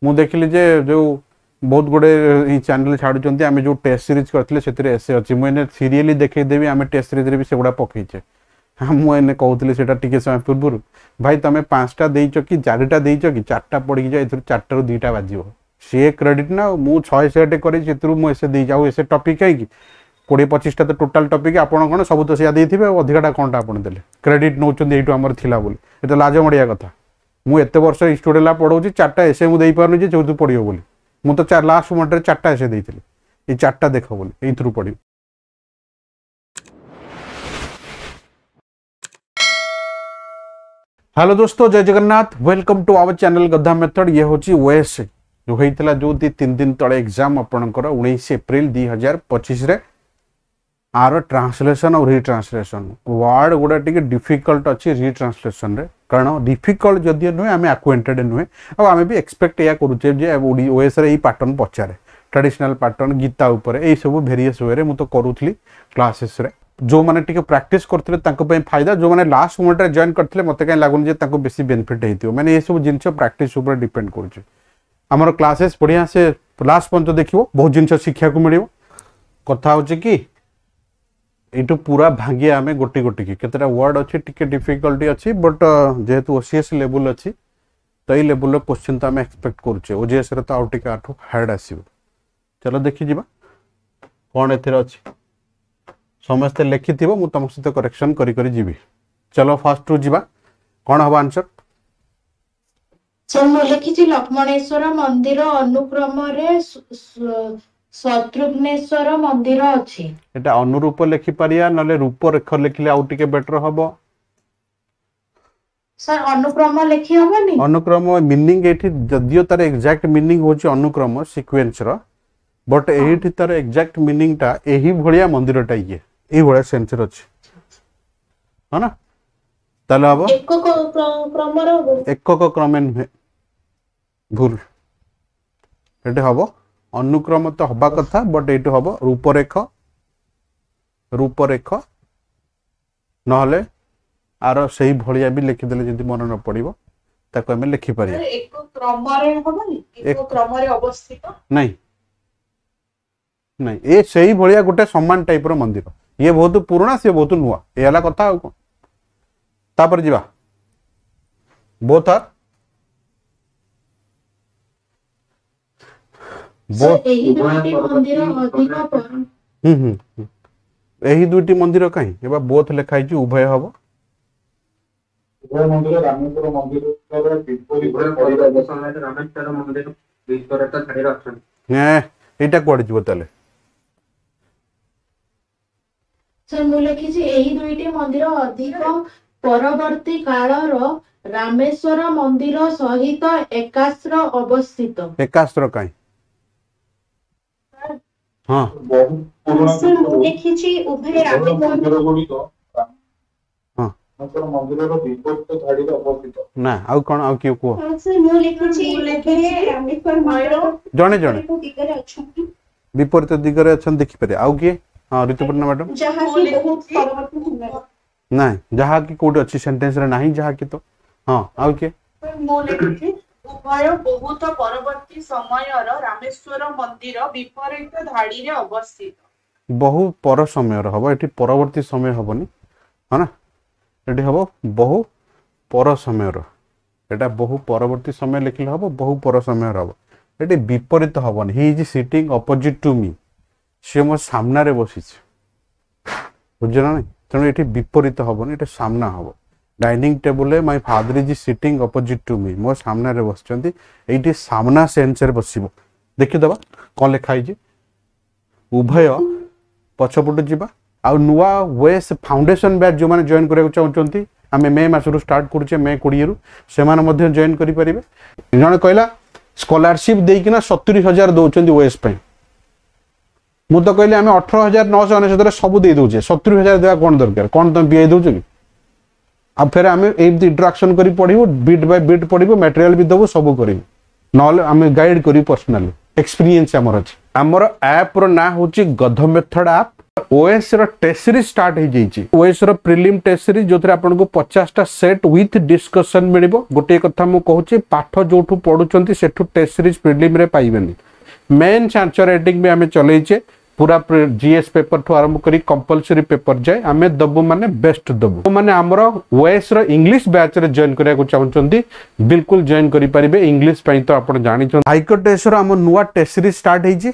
मु देखिली जे जो बहुत गुड़े चैनल छाड़ुंट आम जो टेस्ट सीरीज करते से एसे अच्छी मुझे सीरियली देखदेवी आम टेस्ट सीरीज भी सेगुड़ा पकईचे। हाँ मुझे कहूली से समय पूर्व भाई तुम 5टा देच कि 4टा देच कि 4टा पढ़ी जाए 4टा रू 2टा बाजिव सी क्रेडिट ना मु 600 कर टपिक कहीं 20-25टा तो टोटाल टपिक आपड़ कौन सब तो सिया देते अधिकाटा कौन आप क्रेडिट नौ आमर थिला बोली ये तो लाज मड़िया कथा मुझे एत वर्ष स्टूडेंट पढ़ाऊँ 4टा एसे मुझे पार्नी जो तू पढ़ो बोली मु तो लास्ट मोमेंट 4टा एसे देती ये 4टा देख बोली ये पढ़। हेलो दोस्तों जय Jagannath welcome to our channel गधा मेथड। ये हूँ ओएस जो होता जो 3 दिन तले एग्जाम आपणकर 19 एप्रिल 2025 रे आर ट्रांसलेशन और रिट्रांसलेशन वर्ड गुड़ा टी डिफिकल्ट अच्छी रिट्रांसलेशन रे कारण डिफिकल्ट जदि नुहे आम आक्वेंटेड नुहे और आम भी एक्सपेक्ट या करुचे ओएस रे पैटर्न पचारे ट्रेडिशनल पैटर्न गीता उपर यही सब भेरियस वे मुझे करूली क्लासेस रे जो मैंने टी प्रैक्टिस करते फायदा जो मैंने लास्ट मोमेंट रे जॉइन करते मत कहीं लगुनि बेसी बेनिफिट हो मैंने ये सब जिन प्रैक्टिस उपर डिपेंड करुचे। आमर क्लासेस बढ़िया से लास्ट पर्यंत देखो बहुत जिन शिक्षा को मिल कथा हो कि यू पूरा भांगे आम गोटी गोटी केतटा वर्ड अच्छी टी डिफिकल्टी अच्छी बट जेहेतु ओसीएस लेवल अच्छी तो ये लेवल क्वेश्चन तो आम एक्सपेक्ट करुचे ओजीएस तो आउ टे आठ हार्ड आसो। चलो देखी जा कौन ए समस्ते लिखि मुझे तुम सहित करेक्शन करी जीवी। चलो फर्स्ट रू जीवा कौन हम आंसर सर मु लिखिछि लक्ष्मणेश्वर मंदिर अनुक्रम रे शत्रुघ्नेश्वर मंदिर अछि। एटा अनुरूप लिखि परिया नले रूप रेख लिखले आउ टिके बेटर हबो। सर अनुक्रम लिखि हबनी अनुक्रम मीनिंग एठी जदियो तार एग्जैक्ट मीनिंग होछि अनुक्रम सीक्वेंस रो बट एठी तार एग्जैक्ट मीनिंग टा एही भलिया मंदिरटा ये एही भलिया सेंस रो अछि है ना ताले हबो एकक क्रमे नुहे भूल एटे हबो अनुक्रम तो हवा कथा बट ये हम रूपरेख नहले आर से भाया भी लिखिदे जब मन न पड़ो ताको आम लिखिपर नहीं नहीं ये से भाया गोटे समान टाइप रो मंदिर ये बहुत पुराना सी बहुत नुआ ये कथा तापर जीवा बोथ आर यही दुईटी मंदिर कहीं बोथ लिखाई उभय हम यहाँ कौड़े जीव ताले सर मु लिखिछि एही दुईटी मंदिर अधिक परवर्ती कालर रामेश्वर मंदिर सहित एकास्र अवस्थित। एकास्र कहीं हाँ सर मु लिखिछि उभय रामेश्वर हाँ ना आउ कौन आउ कियो को सर मु लिखिछि उभय रामेश्वर मंदिर जणे जणे विपरीत दिगरे अछन देखि पारे आउ किए हाँ ऋतुपर्णा मैडम जहा कि बहुत परवर्ती समय नहीं जहा कि कोड अच्छी सेंटेंस रे नहीं जहा कि तो हाँ आउ किए मु लिखिछि उभय बहुत परवर्ती समयर रामेश्वर मंदिर विपरीत धाड़ी रे अवस्थित। बहु पर समय हम ये परवर्ती समय हेनी है ना ये हम बहु पर समय एटा बहु परवर्ती समय लिखले हम बहु पर समय हम ये विपरीत हेनी he is sitting opposite to me सी मो सामने बसी बुझल ना तेणु ये विपरीत हेनी ये सामना हम dining table my father is sitting opposite to me मो सामने बसचंती एठी सामना सेंस रे बसिबो देखि दबा कोन लिखाई उभय पछपट जीवा आ नुआ वेस फाउंडेशन बैच जो माने जॉइन करिया चाहउचंती आमे मे मासरु स्टार्ट करूचे मे 20 रु से माने मध्ये जॉइन करि परिबे। जने कहला स्कॉलरशिप देकिना 70000 दउचंती वेस पे मु तो कहले आमे 18999 रे सब दे दोचे 70000 देवा कोन दरकार कोन तुम बिए दोचे कि अब फिर आम इंट्रोडक्शन करी पढ़ू बिट बाय बिट पढ़ू मटेरियल भी दबो सब करी नॉले आम गाइड करी पर्सनली एक्सपीरियंस हमर अछि। हमर ऐप रो ना होची गध मेथड ऐप ओएस रो टेस्ट सीरीज स्टार्ट हो जाइए ओएस रो प्रिलिम टेस्ट सीरीज जो आपन को 50टा सेट विथ डिस्कशन मिलिबो गोटे कथा मु कहूची पाठ जोठू पढुचंती सेठू टेस्ट सीरीज प्रिलिम रे पाइबेनी मेन आंसर राइटिंग भी आमे चलेइचे पूरा जीएस पेपर ठू आरंभ करी कंपलसरी पेपर जाए आमे दबु माने बेस्ट दबु माने हमरो ओएस रो इंग्लिश बैच रे जॉइन करिया को चाहउचंती बिल्कुल जॉइन करि परिबे इंग्लिश पई तो आपण जानि छ हाईकोर्ट टेस्ट रो हम नुवा टेस्ट सीरीज स्टार्ट हेजी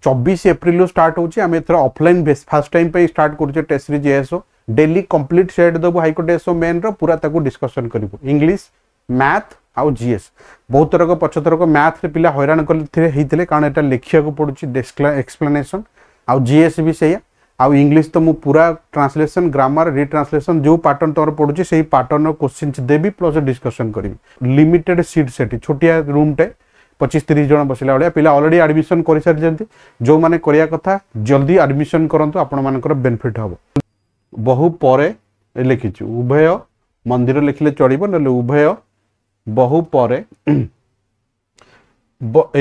24 एप्रिल लो स्टार्ट होची आमे एथरा ऑफलाइन बेस फर्स्ट टाइम पे स्टार्ट करछे test series SO daily complete set दबु हाईकोर्ट एसओ मेन रो पूरा ताको डिस्कशन करिवो इंग्लिश मैथ आउ जीएस बहुत तरह 75 मैथ रे पिला हैरान करथिले हेतिले कारण एटा लिखिया को पडुची एक्सप्लेनेशन आउ जीएस भी सही आउ इंग्लिश तो मु पूरा ट्रांसलेशन ग्रामर रिट्रांसलेशन जो पैटर्न तोर पडुची सेही पैटर्न रो क्वेश्चन देबी प्लस डिस्कशन करिवि लिमिटेड सीट सेठी छोटिया रूम टे 25-30 जन बसिला वाले पिला ऑलरेडी एडमिशन कर सारी जो माने करिया कथा जल्दी एडमिशन करंतु आपण मानकर बेनिफिट हबो बहु परे लिखिछु उभय मंदिर लिखले चढ़िबो नले उभय बहु परे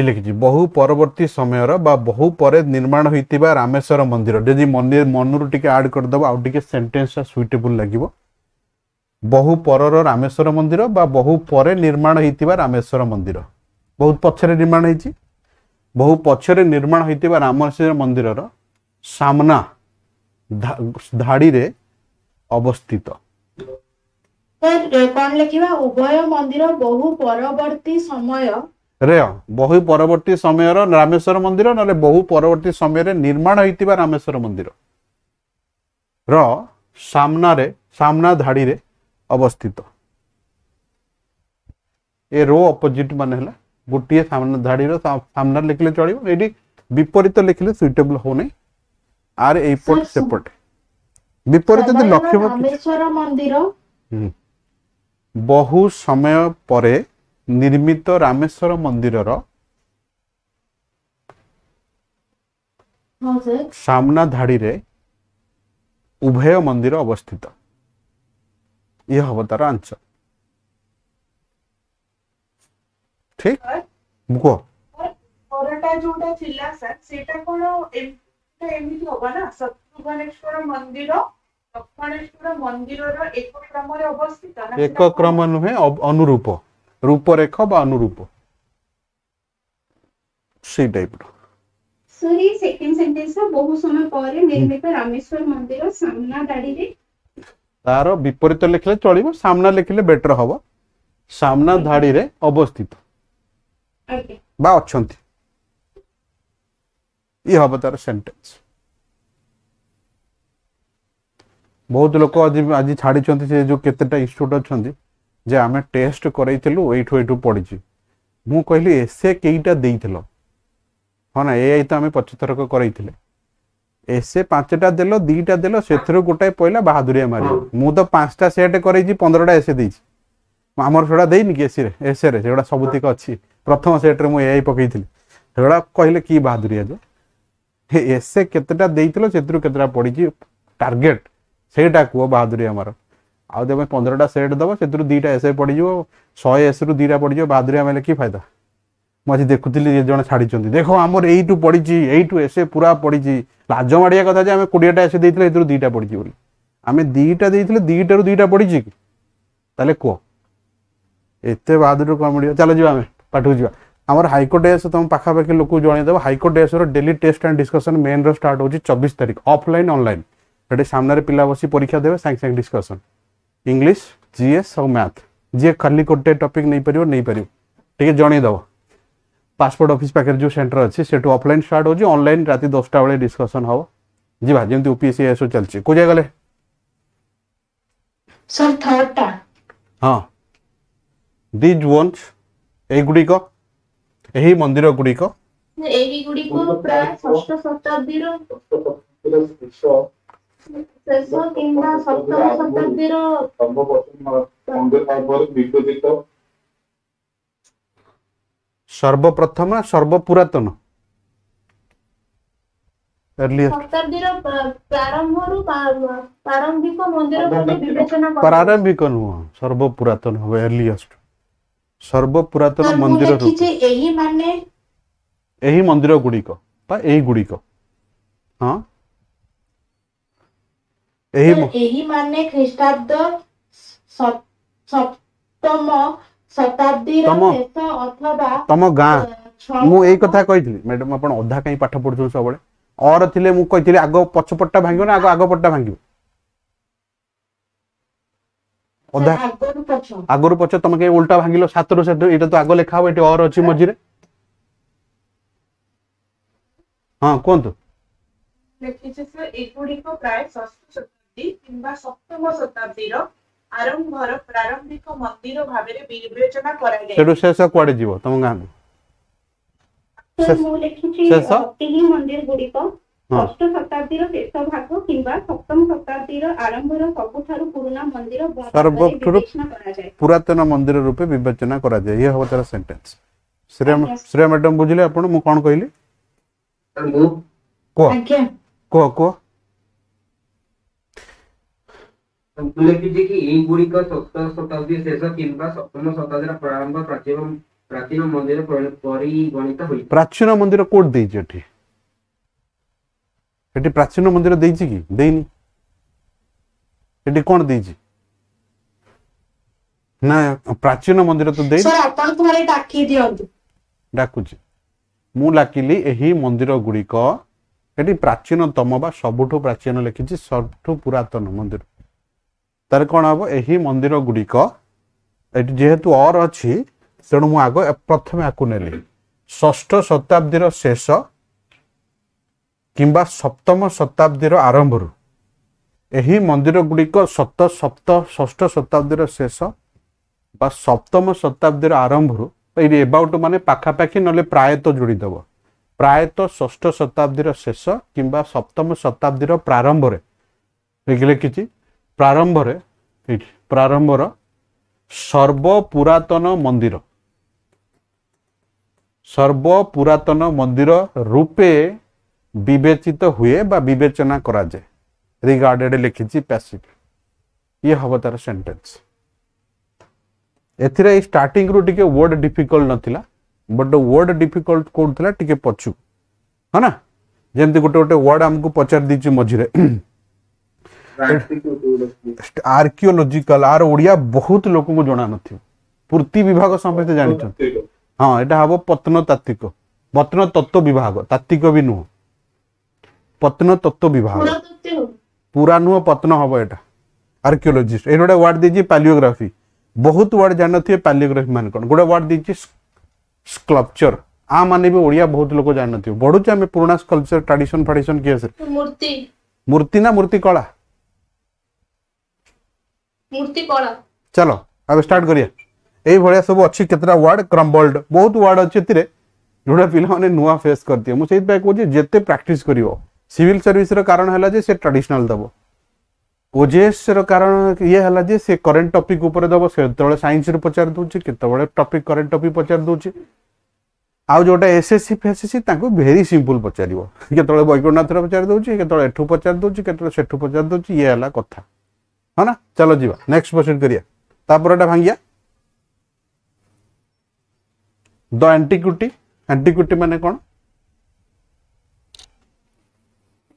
लिखिछि बहु परवर्ती समय बा बहु परे निर्माण होइतिबा रामेश्वर मंदिर जदि मंदिर मनरु टिके ऐड कर दबो आउ टिके सेंटेंस सुइटेबल लागिवो बहु परर रामेश्वर मंदिर बा बहु परे निर्माण होइतिबा रामेश्वर मंदिर बहुत पछरे निर्माण होइछि बहु पछरे निर्माण होइतिबा रामेश्वर मंदिर रो सामना धाड़ी रे अवस्थित सर कोन लिखिबा उभय मंदिर बहु परवर्ती समय रे बहु परवर्ती समय रो रामेश्वर मंदिर नले बहु परवर्ती समय रे निर्माण होइतिबा रामेश्वर मंदिर रो सामना धाड़ी रे अवस्थित ए रो ऑपोजिट माने हला गोटे सामना धाड़ी रो सामना लिखले चलिबो एडी विपरीत लिखले सुइटेबल हो नै आर एपट सेपट विपरीत तो लक्ष्य रामेश्वर मंदिर बहु समय परे निर्मित रामेश्वर मंदिर रो सामना धाड़ी रे उभय मंदिर अवस्थित यह हब तार आंसर ठीक मुको परटा जोटा थिला सर सेटा कोन एमिति होबा ना शत्रुघ्नेश्वर मंदिर दक्षिणेश्वर मंदिर रो एक क्रम रे अवस्थित ना एक क्रम नुहे अनुरूप रूपरेख बा अनुरूप सी टाइप रो सॉरी सेकंड सेंटेंस बहु समय परे निर्मित रामेश्वर मंदिर सामना दाड़ी रे तार विपरीत लिखले चलिबो सामना लिखले बेटर हबो सामना धाड़ी रे अवस्थित ओके बा अछंती ये हबो तार सेंटेंस बहुत लोक आज छाड़ी से जो केतेटा इंस्टीट्यूट अच्छा जे आम टेस्ट करइथिलु एठू पड़ी मु कहली एसे केईटा देइथिलो हाँ ना ए तो आम 75 करइथिले एसे 5टा देलो 2टा देलो सेथरो गोटाए पइला बहादुरिया मारी मु तो 5टा सेट करइछि 15टा एसे देइछि हमर सेडा देइनि कि एसे रे सेडा सबुतिक अछि प्रथम सेट रे मु एआई पकइथिले सेडा कहले की बहादुरिया जे एसे केतेटा देइथिलो सेथरो केतेटा पड़िछि टार्गेट सेटा को बहादुरी आमर आउ जब 15टा सेट दब से 2टा एसे पड़ 100 एस रु 2टा पड़ बहादुरी आम कि फायदा मुझे देखुली जन छाड़ी देख आमर यू पड़ी यू एसे पूरा पड़ी लाज माड़िया कथा जे आम 20टा एसे देते 2टा पड़ी बोली आम 2टा देते 2टा रु 2टा पड़ी कि ताले कह एत बहादुरी कौन मिले चलो जी आम पाठक जा आम हाइकोर्ट एस तुम पाखापाखि लोक जनईदेव हाइकोर्ट एस daily test and discussion main रो स्टार्ट हो 24 तारीख ऑफलाइन ऑनलाइन ये सामने पिला बसी परीक्षा देवे सांगे सांगे डिस्कशन इंग्लिश जीएस और मैथ जी खाली गोटे टॉपिक नहीं पारियो नहीं पारियो ठीक जनईदेव पासपोर्ट ऑफिस पाखे जो सेंटर अच्छी से ऑफलाइन स्टार्ट हो ऑनलाइन राति 10टा बेले डिस्कशन हम जी जमी यूपीएससी एसओ चलती को गले सर थर्डटा हाँ दिज वंस एगुड़िक एही मंदिर गुड़िक एही गुड़िक प्राय 6ठ शताब्दी शेष किंबा 7ठ शताब्दी सर्वप्रथम ना सर्वपुरातन प्रारंभिक मंदिर विवेचना प्रारंभिक नुह सर्वपुरातन हम अर्लीस्ट सर्वपुरातन मंदिर एही मंदिर गुड़िक हाँ एही सर एही माने ख्रीष्टाब्द सप्तम शताब्दी तम शेष अथवा तम गाँ मु एई कथा षष्ठम कहितली मैडम आपण अधा कहीं पाठ पढुछु सबले और थिले मु कहितली आगो पछपट्टा भांगियो ना आगो पट्टा भांगियो अधा आगरू पछ आगरु पछ तम के उल्टा भांगिलो 7 रु 7 एटा तो आगो लेखा हो एटी और अछि मझिरे हां कोंतु ଲେଖିଛି ସେ ଏଗୁଡିକ ପ୍ରାୟ ଷଷ୍ଠ ଶତାବ୍ଦୀ କିମ୍ବା ସପ୍ତମ ଶତାବ୍ଦୀର ଆରମ୍ଭର ପ୍ରାରମ୍ଭିକ ମନ୍ଦିର ଭାବରେ ବିବେଚନା କରାଯାଏ। ସେଠୁ ଶେଷ କୁଆଡେ ଯିବ ତମ ଗାଁ सर ମୁଁ ଲେଖିଛି ଶେଷ ଏହି ମନ୍ଦିର ଗୁଡିକ ଷଷ୍ଠ ଶତାବ୍ଦୀର ଶେଷ ଭାଗ କିମ୍ବା ସପ୍ତମ ଶତାବ୍ଦୀର ଆରମ୍ଭର ସବୁଠାରୁ ପୁରୁଣା ମନ୍ଦିର ଭାବରେ ବିବେଚନା କରାଯାଏ। ପୁରାତନ ମନ୍ଦିର ରୂପେ ବିବେଚନା କରାଯାଏ ये हो तार सेंटेंस ଆଜ୍ଞା। ଶ୍ରେୟା मैडम बुझिले आपण मु कोन कहली सर मु को ଆଜ୍ଞା को को ଲେଖିଛି କି ଏଇ ଗୁଡିକ ଷଷ୍ଠ ଶତାବ୍ଦୀ ଶେଷ କିମ୍ବା ସପ୍ତମ ଶତାବ୍ଦୀର ପ୍ରାରମ୍ଭ ପ୍ରାଚୀନ ମନ୍ଦିର ପରିଗଣିତ ହୋଇଛି। प्राचीन मंदिर कोड देइछि एठी एठी प्राचीन मंदिर देइछि कि देइनी एठी कोन देइछि ना प्राचीन मंदिर तो देइ सर आपण थोड़े डाकी दियंतु डाकुछि मु लाकिली एही मंदिर गुड़िक एटी प्राचीनतम बा सबुठु प्राचीन लिखिछि सबठु पुरातन मंदिर तार कोन हबो एही मंदिर गुड़िक एटी जेहेतु और अछि तेणु मु आगो प्रथमे आकु नेली षष्ठ शताब्दीर शेष किंबा सप्तम शताब्दीर आरंभरु एही मंदिर गुड़िक षष्ठ शताब्दीर शेष बा सप्तम शताब्दीर आरंभरु एबाउट माने पाखापाखि नले प्रायत जोड़ीदेव प्रायत षष्ठ शताब्दीर शेष किंबा सप्तम शताब्दीर प्रारंभ लिखिछि प्रारंभर सर्वपुरातन मंदिर रूपे विवेचित हुए बा विवेचना करा जाए रिगार्डेड लिखिछि पैसिव ये हबो तार सेंटेंस एथिरे स्टार्टिंग रु टिके वर्ड डिफिकल्ट नथिला बट वर्ड डिफिकल्ट कोड थिला टिके पछु है ना जेमति गोटे गोटे वर्ड हमको पचार दीची मझिरे आर्कियोलॉजिकल आर ओडिया बहुत लोक को जणा नथि पूर्ति विभाग समेत जानि छ हां एटा हबो प्रत्नतात्विक प्रत्नतत्व विभाग तात्विक भी नु प्रत्नतत्व विभाग पूरा नु प्रत्न हबो एटा आर्कियोलॉजिस्ट एडोडा वर्ड दीची पैलियोग्राफी बहुत वर्ड जान नथि पैलियोग्राफी मान कोन गोडा वर्ड दीची स्कल्पचर आ माने भी ओडिया बहुत लोक जान नथि बडु छ हम पुराना स्कल्पचर ट्रेडिशन फैडिशन के मूर्ति मूर्ति ना मूर्ति कला मूर्ति कला चलो अब स्टार्ट करिया एई भलिया सब अछि केतरा वर्ड क्रम्बल्ड बहुत वर्ड अछि तिरे जोडा पिला माने नुवा फेस करती मु सेहि पे कहू जेते प्रैक्टिस करिवो सिविल सर्विस रो कारण हला जे से ट्रेडिशनल दबो ओजेएस रो कारण ये हला जे से करंट टॉपिक ऊपर दबो से तळे साइंस रो पचार दोछि केतबळे टॉपिक करंट टॉपिक पचार दोछि आउ जोटा एसएससी फेसएससी ताको वेरी सिंपल पचारिवो केतबळे बैकुंठनाथ रो पचार दोछि केतबळे एठू पचार दोछि केतबळे सेठू पचार दोछि ये हला कथा है ना चलो जीवा नेक्स्ट क्वेश्चन करिया तापरटा भांगिया द एंटिक्विटी माने कोन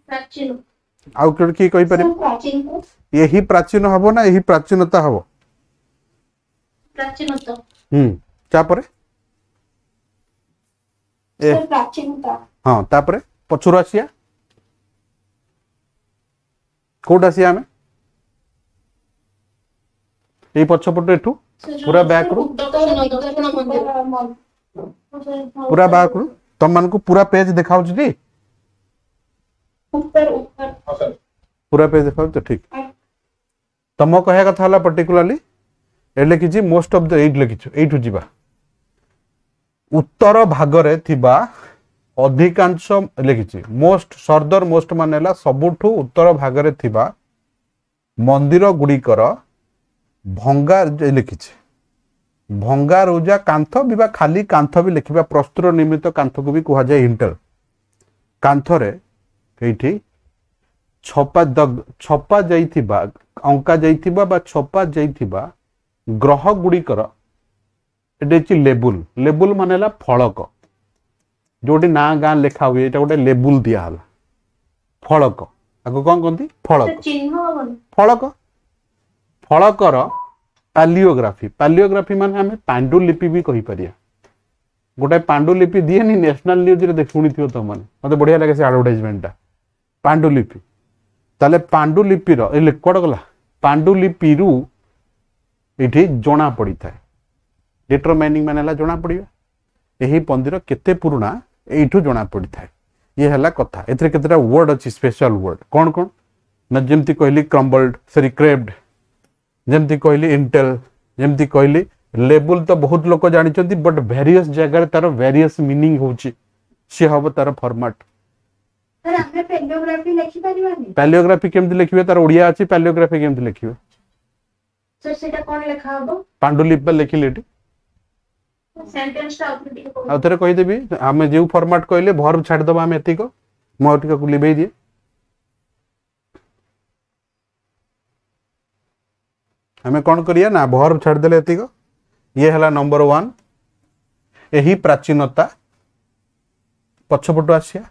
प्राचीन आउ की कहि पारे प्राचीन यही प्राचीन हबो ना यही प्राचीनता हबो प्राचीनता तापरे ए प्राचीनता हां तापरे पछुर आसिया कोड आसिया हमें ए पछपट एठू पूरा बैक रू पूरा बैक रू तुम मान को पूरा पेज दिखाउछ दी ऊपर ऊपर पूरा पेज दिखाउ तो ठीक तम कहया कथा हला पर्टिकुलरली ए लिखिछि मोस्ट ऑफ द एट लिखिछु एठू जीवा उत्तर भागरे थिबा अधिकांश लिखिछि मोस्ट सर्दर मोस्ट मानेला सबुठु उत्तर भागरे थिबा मंदिर गुड़िकर भंगा लिखिछि भंगा रोजा कांथ बिबा खाली कांथ भी लिखिबा प्रस्तुर निर्मित कांथ को भी कहा जाए हिंटल कांथरे एठी छपा जाइथिबा अंका जाइथिबा बा छपा जाइथिबा ग्रह गुड़िकर एटी लेबुल मानेला फलक जोटी ना गाँ लेखा हुए एटा गोटे लेबुल दिया हला फलक आगु कौन कहती फलक चिन्ह हबन फलक फलकर पालियोग्राफी पालियोग्राफी माने आम पांडुलिपि भी कही परिया गोटे पांडुलिपि दिएनी नेशनल न्यूज रे शुणी तो मैंने मत बढ़िया लगे से एडवर्टाइजमेंट पांडुलिपि ताले पांडुलिपि कौन गला पांडुलिपि रु ये जना पड़ी था डिटरमाइनिंग माने जना पड़ा यही मंदिर केते पुराना यू जना पड़ी था ये है कथा ए केतटा वर्ड अच्छी स्पेशल वर्ड कौन कौन ना जमती कहली क्रम्बल्ड सॉरी क्रेब्ड जमती कहली इंटेल जमती कहली लेबुल तो बहुत लोग जानी बट वेरियस जगह तार वेरियस मीनिंग होची सी हम तार फॉर्मेट सर हमने पैलियोग्राफी लिखि परिबानी पैलियोग्राफी केमती लिखिबे तार ओडिया अछि पैलियोग्राफी केमती लिखिबे सर सेटा कोन लेखा हबो पांडुलिपि लिखिले एटी सेंटेंस टा ऑटोमेटिक आ थरे कहि देबी हमें जे फॉर्मेट कहले भर छाड़ दबा हम एती को मो टिका को लिबे दिए हमें कौन करिया ना भर छाड़ देले एती को ये हला नंबर 1 यही प्राचीनता पछपटु आसिया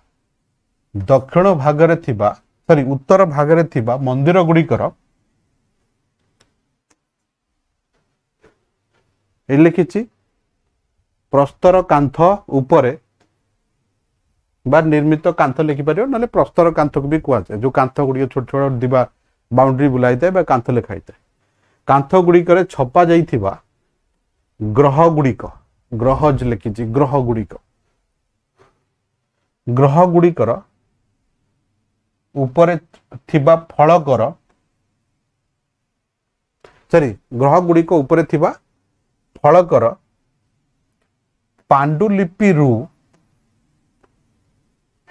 दक्षिण भागरे थिबा सॉरी उत्तर भागरे थिबा मंदिर गुड़िकर ए लिखिछि प्रस्तर कांथ उपरे बा निर्मित कांथ लिखि परियो नले प्रस्तर कांथ को भी कुआ जाय जो कांथ गुड़ी छोट छोट दिबा बाउंड्री बुलाई थाए बा कांथ लिखाई थाए कांथ गुड़ी करे छपा जाई थिबा ग्रह गुड़िक ग्रहज लिखिछि ग्रह गुड़िकर उपरे थिबा फलकर सॉरी ग्रह गुड़िक उपरे थिबा फलकर पांडुलिपि रु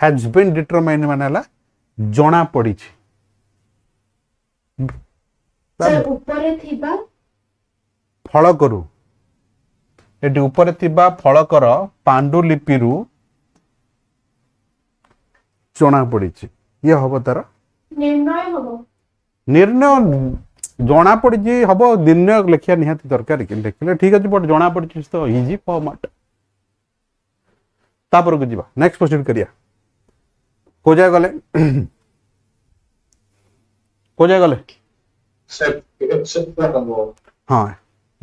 हैज बीन डिटरमाइन मानेला जना पड़ी सर ऊपर थिबा फलकरू एटी ऊपर थिबा फलकर पांडुलिपि रु जना पड़ी ये हम तार निर्णय हबो निर्णय जना पड़ी हम निर्णय लिखिया निहाती दरकार कि लिखले ठीक अच्छे बट जना पड़ी तो इजी फॉर्मेट तापर को जीवा नेक्स्ट प्रोसीड करिया को जाय गले को जाय गले हाँ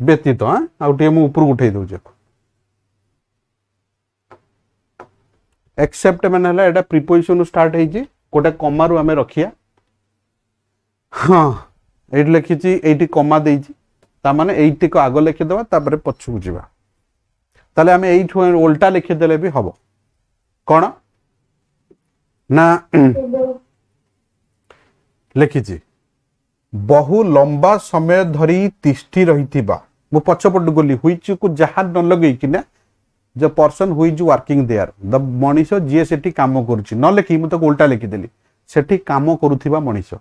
व्यतीत हाँ आउ टे मु ऊपर उठे दउ एक्सेप्ट माने हला एटा प्रीपोजिशन स्टार्ट हे जी कोटा कॉमा रु हमें रखिया हाँ एटी लिखिछि एटी कॉमा देइछि ता माने एटी को आगो लिखि दबा तापर पछु जीवा ताले हमें एठु उल्टा लिखि देले भी हबो कोन ना लिखिछि बहु लंबा समय धरी तिष्ठी रहिथिबा मु पछपट गली हुइच को जहा न लगई कि ना the person who is working there the Manish जे सेठी काम करूची न लिखि मु तो उल्टा लिखि देली सेठी काम करूथिबा मनीष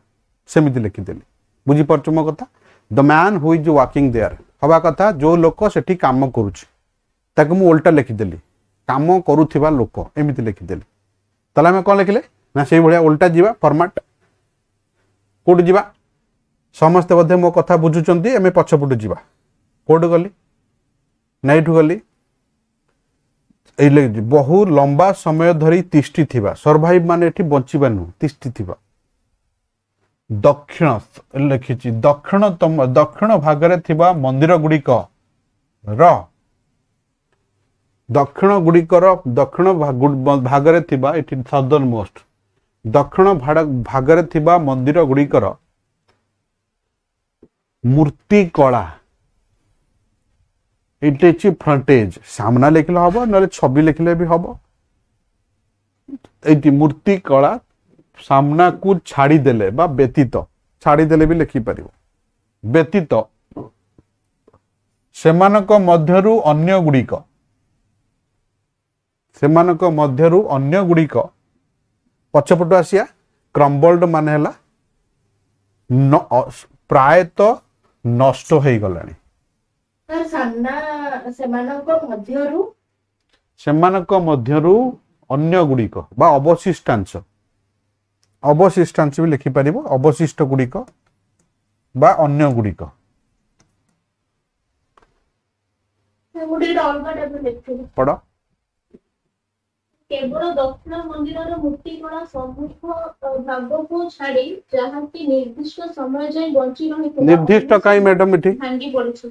सेमिति लिखि देली बुझी परछ मो कथा the man who is working there हवा कथा जो लोक सेठी काम करूची ताको मु उल्टा लिखि देली काम करूथिबा लोक एमिति लिखि देली तला में कोन लिखले ना सेही भलिया उल्टा जीवा फॉर्मेट कोड जीवा समस्त बधे मो कथा बुझुचंती एमे पछपटु जीवा कोड गली नाइठु गली बहु लंबा समय धरी तिष्ठी थिबा सर्वाइव माने एठी बंचिबा नु तिष्ठी थिबा दक्षिण लिखिछि दक्षिण भागरे थिबा मंदिर गुड़िक र दक्षिण भागरे थिबा एठी सदर्न मोस्ट दक्षिण भागरे थिबा मंदिर गुड़िकर मूर्ति कला ये फ्रंटेज सामना लिखले हम ना छवि लिखले भी हम ये मूर्ति कला सामना को छाड़ी देले बा व्यतीत छाड़ी देले भी लिखि परिबो व्यतीत सेमानक मध्यरु अन्य गुड़िक पछपटु आसिया क्रम्बल्ड माने हला प्रायतः नष्ट हो गलानी सर सामना सेमानक मध्यरु अन्य गुड़िक बा अवशिष्टांश भी लिखि परिबो अवशिष्ट गुड़िक बा अन्य गुड़िक पढ़ କେବଳ ଦକ୍ଷିଣ ମନ୍ଦିରର ମୂର୍ତ୍ତିକଳା ସମ୍ମୁଖ ଭାଗକୁ ଛାଡି ଯାହାକି ନିର୍ଦ୍ଦିଷ୍ଟ ସମୟ ଯାଏ ବଞ୍ଚି ରହିଥିଲା ନିର୍ଦ୍ଦିଷ୍ଟ କାଇଁ ମ୍ୟାଡମ ଏଠି ଭାଙ୍ଗି ପଡିଛି।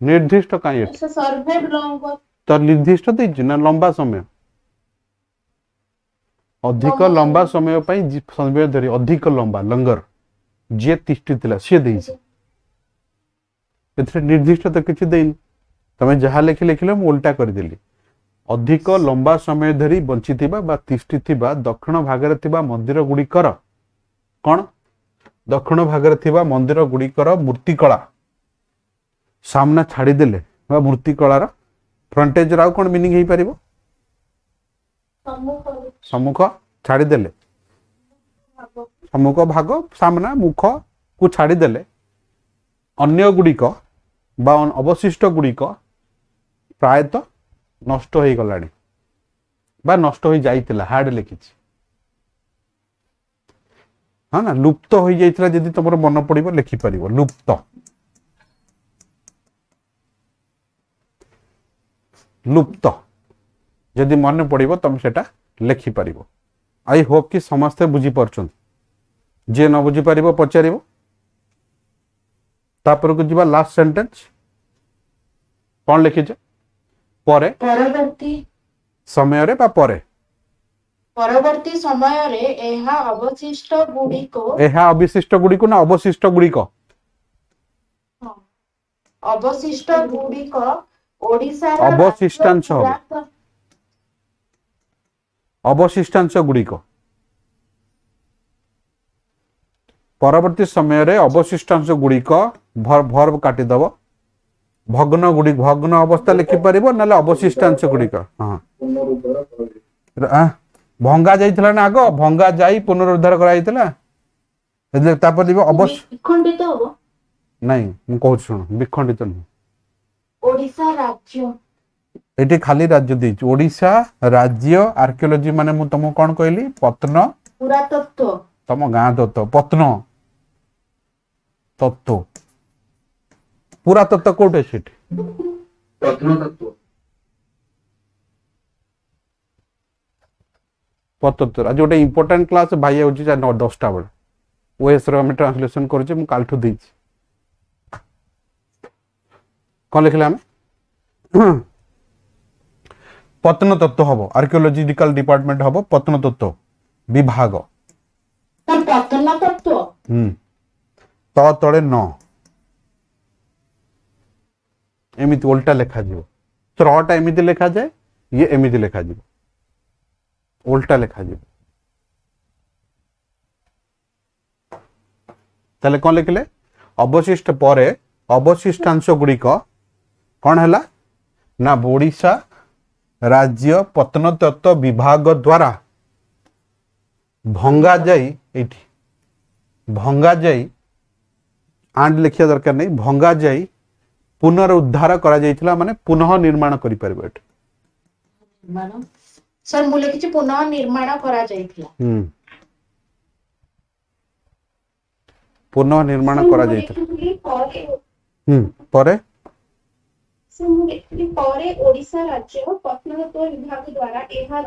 ନିର୍ଦ୍ଦିଷ୍ଟ କାଇଁ ଏଠି ସର୍ଭେ ଲଙ୍ଗ ତ ନିର୍ଦ୍ଦିଷ୍ଟ ଦେଇଛି ନା ଲମ୍ବା ସମୟ ଅଧିକ ଲମ୍ବା ସମୟ ପାଇଁ ସମୟ ଧରି ଅଧିକ ଲମ୍ବା ଲଙ୍ଗର ଯିଏ ତିଷ୍ଠି ଥିଲା ସିଏ ଦେଇଛି ଏଥିରେ ନିର୍ଦ୍ଦିଷ୍ଟ ତ କିଛି ଦେଇନି ତମେ ଯାହା ଲେଖିଲେ ମୁଁ ଓଲଟା କରିଦେଲି ଅଧିକ ଲମ୍ବା ସମୟ ଧରି ବଞ୍ଚିଥିବା ବା ତିଷ୍ଠିଥିବା ଦକ୍ଷିଣ ଭାଗରେ ଥିବା ମନ୍ଦିର ଗୁଡ଼ିକର କ'ଣ ଦକ୍ଷିଣ ଭାଗରେ ଥିବା ମନ୍ଦିର ଗୁଡ଼ିକର ମୂର୍ତ୍ତିକଳା ସାମ୍ନା ଛାଡ଼ିଦେଲେ ବା ମୂର୍ତ୍ତିକଳାର ଫ୍ରଣ୍ଟେଜର ଆଉ କ'ଣ ମିନିଂ ହେଇପାରିବ ସମ୍ମୁଖ ଛାଡ଼ିଦେଲେ ସମ୍ମୁଖ ଭାଗ ସାମ୍ନା ମୁଖ କୁ ଛାଡ଼ିଦେଲେ ଅନ୍ୟ ଗୁଡ଼ିକ ବା ଅବଶିଷ୍ଟ ଗୁଡ଼ିକ ପ୍ରାୟତଃ ନଷ୍ଟ ହେଇଗଲାଣି ବା ନଷ୍ଟ ହୋଇ ଯାଇଥିଲା ହାର୍ଡ ଲେଖିଛି ହଁ ନା ଲୁପ୍ତ ହୋଇଯାଇଥିଲା ଯଦି ତମର ମନେ ପଡ଼ିବ ଲେଖିପାରିବ ଲୁପ୍ତ ଲୁପ୍ତ ଯଦି ମନେ ପଡ଼ିବ ତମେ ସେଟା ଲେଖିପାରିବ ଆଇ ହୋପ୍ କି ସମସ୍ତେ ବୁଝିପାରୁଛନ୍ତି ଯିଏ ନ ବୁଝିପାରିବ ପଚାରିବ ତାପରକୁ ଯିବା ଲାଷ୍ଟ ସେଣ୍ଟେନ୍ସ କ'ଣ ଲେଖିଛେ ପରେ ପରବର୍ତ୍ତୀ ସମୟରେ ବା ପରେ ସମୟରେ ଏହା ଅବଶିଷ୍ଟ ଗୁଡ଼ିକ ଏହା ଅବଶିଷ୍ଟ ଗୁଡ଼ିକୁ ନା ଅବଶିଷ୍ଟ ଗୁଡ଼ିକ ଓଡ଼ିଶାର ଅବଶିଷ୍ଟାଂଶ ହବ ଅବଶିଷ୍ଟାଂଶ ଗୁଡ଼ିକ ପରବର୍ତ୍ତୀ ସମୟରେ ଅବଶିଷ୍ଟାଂଶ ଗୁଡ଼ିକ ଭର୍ବ କାଟିଦବ ଭଗ୍ନ ଗୁଡ଼ିକ ଭଗ୍ନ ଅବସ୍ଥା ଲିଖିପାରିବ ନହେଲେ ଅବଶିଷ୍ଟାଂଶ ଗୁଡ଼ିକ ହଁ ଭଙ୍ଗା ଯାଇଥିଲା ନା ଆଗ ଭଙ୍ଗା ଯାଇ ପୁନରୁଦ୍ଧାର କରାଯାଇଥିଲା ତାପରେ ବିଖଣ୍ଡିତ ହବ ନାଇଁ ମୁଁ କହୁଛି ଶୁଣ ବିଖଣ୍ଡିତ ନୁହେଁ ଓଡ଼ିଶା ରାଜ୍ୟ ଏଠି ଖାଲି ରାଜ୍ୟ ଦେଇଛି ଓଡ଼ିଶା ରାଜ୍ୟ ଆର୍କିଓଲୋଜି ମାନେ ମୁଁ ତମକୁ କ'ଣ କହିଲି ପତ୍ନ ପୁରାତତ୍ତ୍ୱ ତମ ଗାଁ ତତ୍ତ୍ୱ ପତ୍ନ ତତ୍ତ୍ୱ ପୁରାତତ୍ତ୍ୱ କୋଉଠି ଅଛି ଏଠି ପ୍ରତ୍ନତତ୍ତ୍ୱ ପତ୍ତର ଆଜି ଗୋଟେ ଇମ୍ପୋର୍ଟାଣ୍ଟ କ୍ଲାସ୍ ଭାଇ ହେଉଛି 10ଟା ବେଳେ ଓଏସ୍ର ଆମେ ଟ୍ରାନ୍ସଲେସନ୍ କରୁଛେ ମୁଁ କାଲିଠୁ ଦେଇଛି କ'ଣ ଲେଖିଲେ ଆମେ ପତ୍ନତତ୍ତ୍ୱ ହବ ଆର୍କିଓଲୋଜିକାଲ ଡିପାର୍ଟମେଣ୍ଟ ହବ ପତ୍ନତତ୍ତ୍ୱ ବିଭାଗ ତ ତଳେ ନ ଏମିତି ଓଲଟା ଲେଖାଯିବ ତ୍ରଟା ଏମିତି ଲେଖାଯାଏ ଇଏ ଏମିତି ଲେଖାଯିବ उल्टा लिखा जी ताले कौन लिखले अवशिष्ट परे अवशिष्टांश गुड़िक कौन है ना ओडिशा राज्य प्रत्नतत्त्व विभाग द्वारा भंगा जाई आंड लिखिया दरकार नहीं भंगा जाई पुनरुद्धार करा जाइथिला माने पुनः निर्माण करि परबे एठी सर मु लिखिछि पुनः निर्माण करा जाइथिला पुनः निर्माण करा जाइथिला परे सर मु लिखिछि परे ओडिशा राज्य प्रत्नतत्त्व विभाग द्वारा एहार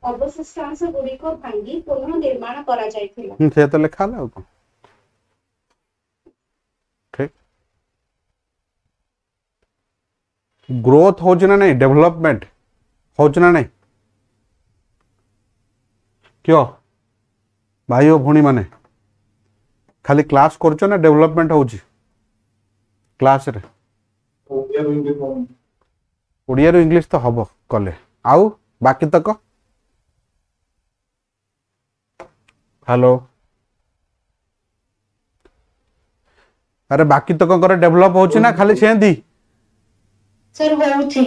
अवशिष्टांश गुड़िक भांगी पुनः निर्माण करा जाइथिला से तो लिखा ला को ठीक ग्रोथ हो जना नहीं डेवलपमेंट हो जना नहीं क्यों भाई और भौणी माने खाली क्लास करछो ना डेवलपमेंट होउची क्लास रे ओडिया रो इंग्लिश तो हबो कले आउ बाकी तक हेलो अरे बाकी तक करे डेवलप होउची ना खाली सेंदी सर होउची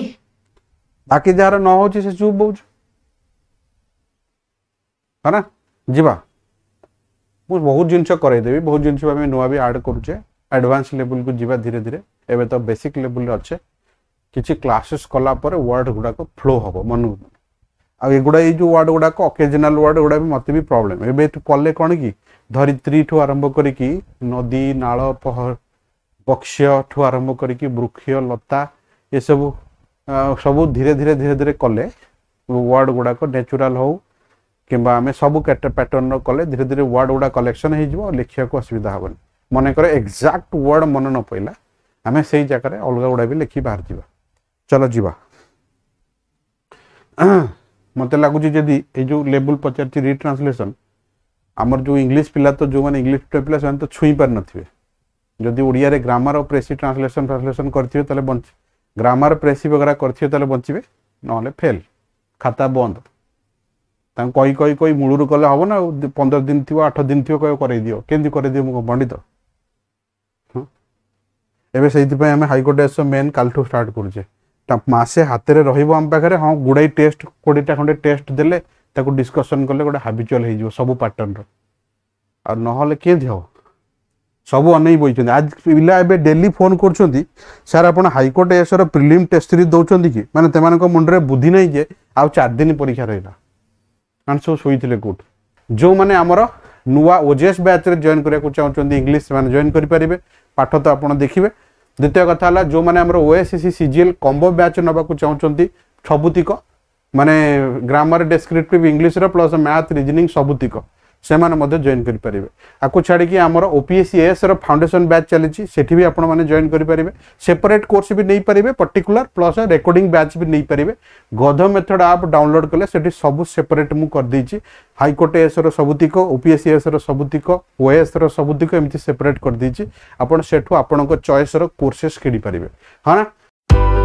बाकी जार न होउची से चुप होउची है ना जीवा मुझे बहुत जिनस करदेवी बहुत जिनस आम नुआ भी आड करुचे एडवांस लेवल को जीवा धीरे धीरे एवं तो बेसिक लेवल अच्छे किसी क्लासेस कला वर्ड गुड़ाक फ्लो हम मन आगुड़ा ये जो वर्ड गुड़ाक ओकेजनाल वर्ड गुड़ा भी मत भी प्रॉब्लम एवं कले कौन कि धरित्री ठू आरंभ करी नदी नाल पक्ष ठू आरंभ करी वृक्ष लता ये सब सब धीरे धीरे कले वर्ड गुड़ाक नेचुरल हो कि आम सब पैटर्न कले धीरे धीरे वर्ड गुड़ा कलेक्शन हो लिखा को असुविधा हेनी मनकर एक्जाक्ट वर्ड मन न पड़ा आम से जगह अलग गुड़ा भी लिखी बाहर जा चलो जीवा मत लगुच जदि जो लेवल पचार रिट्रांसलेसन आमर जो इंग्लिश पिला तो जो मैंने इंग्लिश पिला से तो छुई पार नथिबे जदि ओडिया रे ग्रामर और प्रेसी ट्रांसलेशन करथिबे तले बंच ग्रामर प्रेसी वगैरह करथिबे तले बंचिबे नहले फेल खाता बंद तां कोई मूलरू कले हबो ना 15 दिन थियो 8 दिन थियो कय करे दियो केंदी करे दियो मो पंडित एबे सेति पय हमें हाईकोर्ट एसो मेन कालठू स्टार्ट करजे मासे हाथ में रही आम पाखे हाँ गुड़ाई टेस्ट 20टा खंडे टेस्ट देले ताको डिस्कशन कले गोटे हाबिचुअल हो सब पैटर्न और नहले के हम सब अनै बही आज पिला एबे डेली फोन कर सर आप हाईकोर्ट एसर प्रिलिम टेस्ट सीरीज दौरान कि माने मुंडे बुद्धि नहीं जे आ 4 दिन परीक्षा रहा मान सब शोते कोर्ट जो मैंने आमर नुआ ओजेएस बैच रे जॉइन करने को चाहते इंग्लिश मैंने जॉइन करेंगे पाठ तो आप देखिए द्वितीय कथा है जो मैंने ओएसएससी सीजीएल कॉम्बो बैच नवाक चाहते सबुतिक माने grammar descriptive English plus math reasoning सबुतिक से माने जॉइन करेंगे आपको छाड़ी आमर ओपीएससीएस फाउंडेशन बैच चली सेठी भी आपण माने जॉइन करेंगे सेपरेट कोर्स भी नहीं पारे पर्टिकुलर प्लस रेकॉर्डिंग बैच भी नहीं पारे गध मेथड आप डाउनलोड कले सेठी सब सेपरेट मु कर देछि हाईकोर्ट एस सबुतिक ओपीएससीएस सबुतिक ओएस सबुतिक एमती सेपरेट कर देछि आपण सेठु आपण चॉइस कोर्सेस किनी पारे हाँ ना।